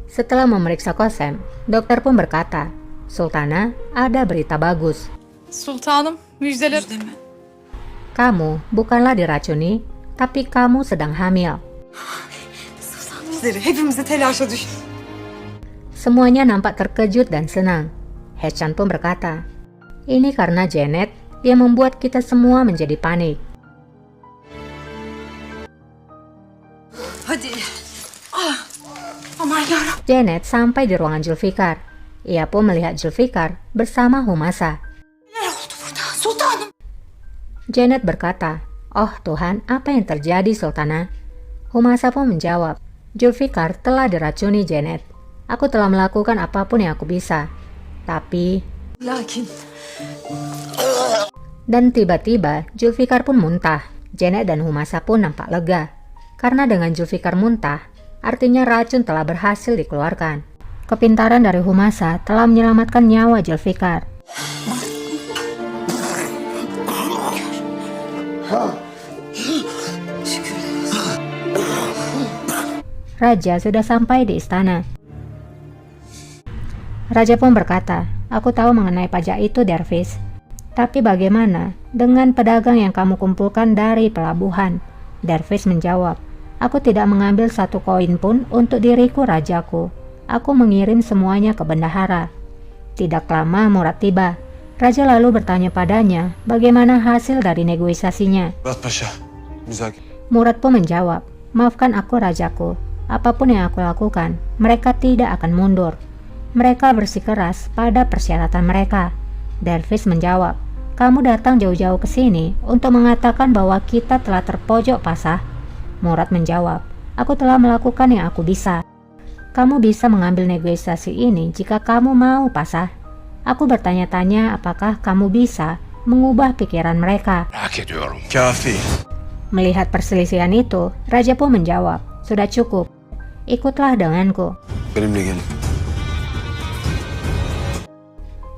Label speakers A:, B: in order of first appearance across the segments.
A: Setelah memeriksa Kosem, dokter pun berkata, Sultana, ada berita bagus.
B: Sultanım, müjdeler.
A: Kamu bukanlah diracuni, tapi kamu sedang hamil.
B: Hepimizi telaşa düş.
A: Semuanya nampak terkejut dan senang. Hechan pun berkata, ini karena Janet, dia membuat kita semua menjadi panik.
B: Hadi. Aman yarabbim.
A: Janet sampai di ruangan Zulfikar. Ia pun melihat Zulfikar bersama Humasa.
B: Neler oldu burada? Sultanım.
A: Janet berkata, oh Tuhan, apa yang terjadi Sultana? Humasa pun menjawab, Zulfikar telah diracuni Janet. Aku telah melakukan apapun yang aku bisa. Tapi...
B: Lakin.
A: Dan tiba-tiba Zulfikar pun muntah. Janet dan Humasa pun nampak lega. Karena dengan Zulfikar muntah, artinya racun telah berhasil dikeluarkan. Kepintaran dari Humasa telah menyelamatkan nyawa Zulfikar. Raja sudah sampai di istana. Raja pun berkata, aku tahu mengenai pajak itu, Dervis. Tapi bagaimana dengan pedagang yang kamu kumpulkan dari pelabuhan? Dervis menjawab, aku tidak mengambil satu koin pun untuk diriku rajaku. Aku mengirim semuanya ke bendahara. Tidak lama Murad tiba. Raja lalu bertanya padanya bagaimana hasil dari negosiasinya. Murad pun menjawab, maafkan aku rajaku. Apapun yang aku lakukan, mereka tidak akan mundur. Mereka bersikeras pada persyaratan mereka. Dervis menjawab, kamu datang jauh-jauh ke sini untuk mengatakan bahwa kita telah terpojok pasah. Murad menjawab, aku telah melakukan yang aku bisa. Kamu bisa mengambil negosiasi ini jika kamu mau pasah. Aku bertanya-tanya apakah kamu bisa mengubah pikiran mereka.
C: Kafi.
A: Melihat perselisihan itu, Raja pun menjawab, sudah cukup. Ikutlah denganku.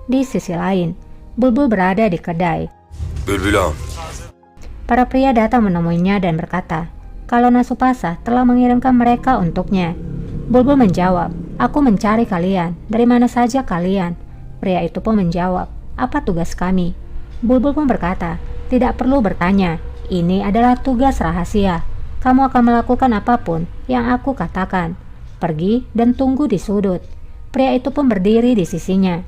A: Di sisi lain, Bulbul berada di kedai. Para pria datang menemuinya dan berkata, kalau Nasupasa telah mengirimkan mereka untuknya. Bulbul menjawab, aku mencari kalian. Dari mana saja kalian? Pria itu pun menjawab, apa tugas kami? Bulbul pun berkata, tidak perlu bertanya. Ini adalah tugas rahasia. Kamu akan melakukan apapun yang aku katakan. Pergi dan tunggu di sudut. Pria itu pun berdiri di sisinya.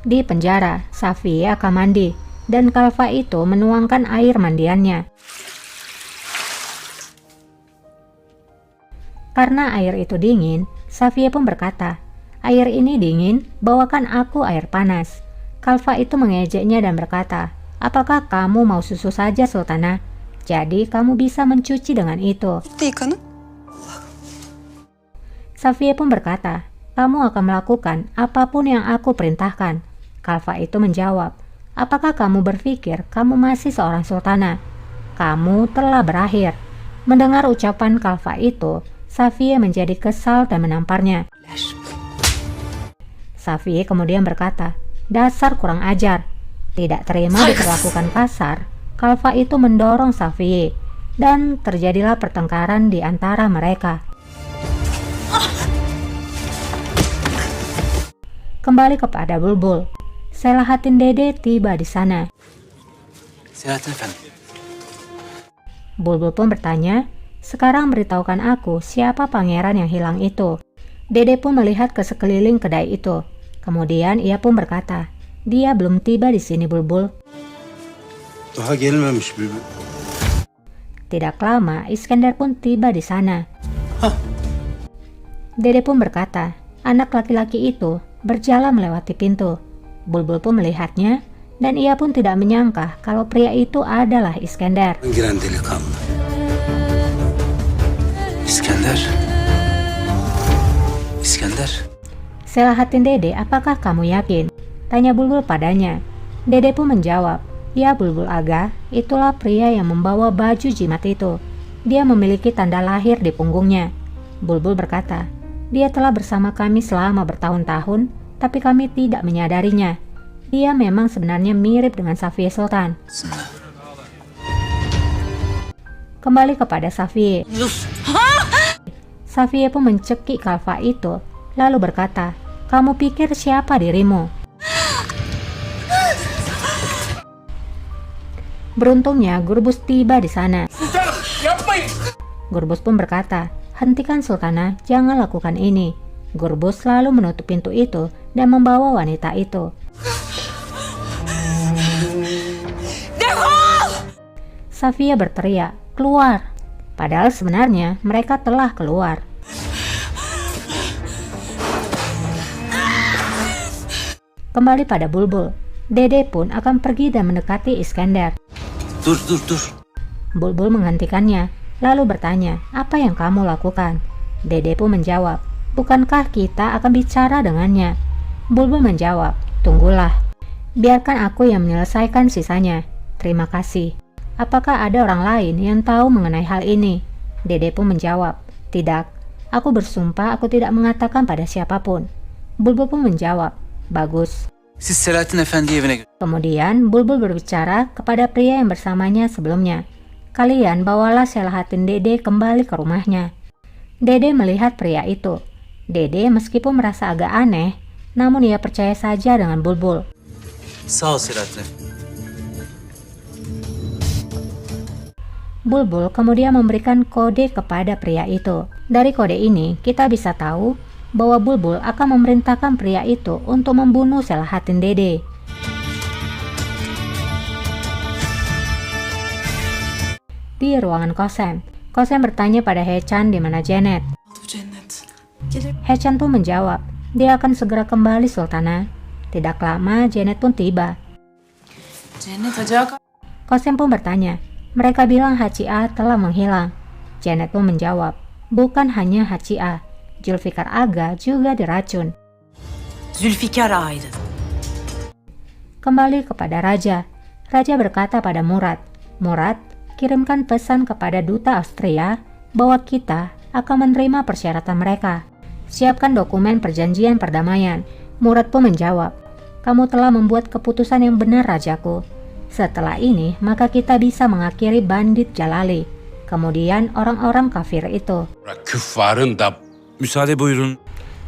A: Di penjara, Safiye akan mandi, dan Kalfa itu menuangkan air mandiannya. Karena air itu dingin, Safiye pun berkata, air ini dingin, bawakan aku air panas. Kalfa itu mengejeknya dan berkata, apakah kamu mau susu saja Sultana? Jadi kamu bisa mencuci dengan itu. Safiye pun berkata, kamu akan melakukan apapun yang aku perintahkan. Kalfa itu menjawab, apakah kamu berpikir kamu masih seorang sultana? Kamu telah berakhir. Mendengar ucapan Kalfa itu, Safiye menjadi kesal dan menamparnya. Safiye kemudian berkata, dasar kurang ajar. Tidak terima diperlakukan kasar, Kalfa itu mendorong Safiye dan terjadilah pertengkaran di antara mereka. Kembali kepada Bulbul, Selahattin Dede tiba di sana. Bulbul pun bertanya, sekarang beritahukan aku siapa pangeran yang hilang itu. Dede pun melihat ke sekeliling kedai itu. Kemudian ia pun berkata, dia belum tiba di sini Bulbul. Tidak lama Iskandar pun tiba di sana. Dede pun berkata, anak laki-laki itu berjalan melewati pintu. Bulbul pun melihatnya dan ia pun tidak menyangka kalau pria itu adalah Iskandar.
C: Iskandar.
A: Selahattin Dede, apakah kamu yakin? Tanya Bulbul padanya. Dede pun menjawab, ya Bulbul Aga, itulah pria yang membawa baju jimat itu. Dia memiliki tanda lahir di punggungnya. Bulbul berkata, dia telah bersama kami selama bertahun-tahun, tapi kami tidak menyadarinya. Dia memang sebenarnya mirip dengan Safiye Sultan. Kembali kepada Safiye. Safia pun mencekik Kalfa itu, lalu berkata, "Kamu pikir siapa dirimu?" Beruntungnya Gurbus tiba di sana. Gurbus pun berkata, "Hentikan Sultana, jangan lakukan ini." Gurbus lalu menutup pintu itu dan membawa wanita itu. Safia berteriak, "Keluar!" Padahal sebenarnya mereka telah keluar. Kembali pada Bulbul, Dede pun akan pergi dan mendekati Iskandar.
C: Dur.
A: Bulbul menghentikannya, lalu bertanya, "Apa yang kamu lakukan?" Dede pun menjawab, "Bukankah kita akan bicara dengannya?" Bulbul menjawab, "Tunggulah. Biarkan aku yang menyelesaikan sisanya. Terima kasih. Apakah ada orang lain yang tahu mengenai hal ini?" Dede pun menjawab, "Tidak. Aku bersumpah aku tidak mengatakan pada siapapun." Bulbul pun menjawab, "Bagus."
C: Siz Selahattin Efendi'yi evine götürün.
A: Kemudian Bulbul berbicara kepada pria yang bersamanya sebelumnya. "Kalian bawalah Selahattin Dede kembali ke rumahnya." Dede melihat pria itu. Dede meskipun merasa agak aneh, namun ia percaya saja dengan Bulbul.
C: Sağ ol Selahattin Efendi.
A: Bulbul kemudian memberikan kode kepada pria itu. Dari kode ini, kita bisa tahu bahwa Bulbul akan memerintahkan pria itu untuk membunuh Selahattin Dede. Di ruangan Kosem bertanya pada Hechan di mana Janet.
B: Bu cennet. Gelir.
A: Hechan pun menjawab, "Dia akan segera kembali, Sultana." Tidak lama, Janet pun tiba.
B: Cennet acaba
A: Kosem pun bertanya, "Mereka bilang Hacia telah menghilang." Janet pun menjawab, "Bukan hanya Hacia, Zulfikar Aga juga diracun."
B: Zülfikar ayrı.
A: Kembali kepada Raja. Raja berkata pada Murad, "Murad, kirimkan pesan kepada duta Austria bahwa kita akan menerima persyaratan mereka. Siapkan dokumen perjanjian perdamaian." Murad pun menjawab, "Kamu telah membuat keputusan yang benar, Rajaku. Setelah ini, maka kita bisa mengakhiri bandit Jalali, kemudian orang-orang kafir itu."
D: Küffarın da
C: Müsaade buyurun.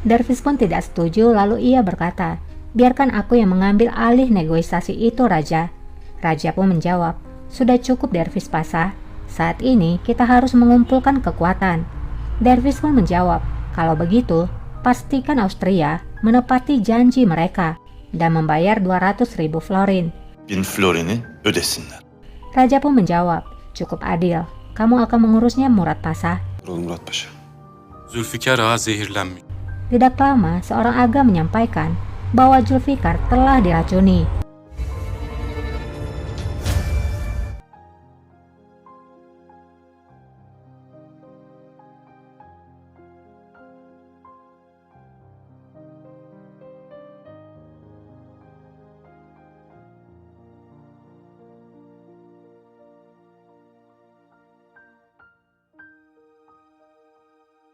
A: Dervis pun tidak setuju, lalu ia berkata, "Biarkan aku yang mengambil alih negosiasi itu, Raja." Raja pun menjawab, "Sudah cukup Dervis Pasha. Saat ini kita harus mengumpulkan kekuatan." Dervis pun menjawab, "Kalau begitu, pastikan Austria menepati janji mereka dan membayar 200.000 florin."
D: 1000 florini ödesinler.
A: Raja pun menjawab, "Cukup adil. Kamu akan mengurusnya, Murad Pasha."
D: Oğlum Murat Paşa.
E: Zülfikar Ağa zehirlenmiş.
A: Tidak lama, seorang aga menyampaikan bahwa Zulfikar telah diracuni.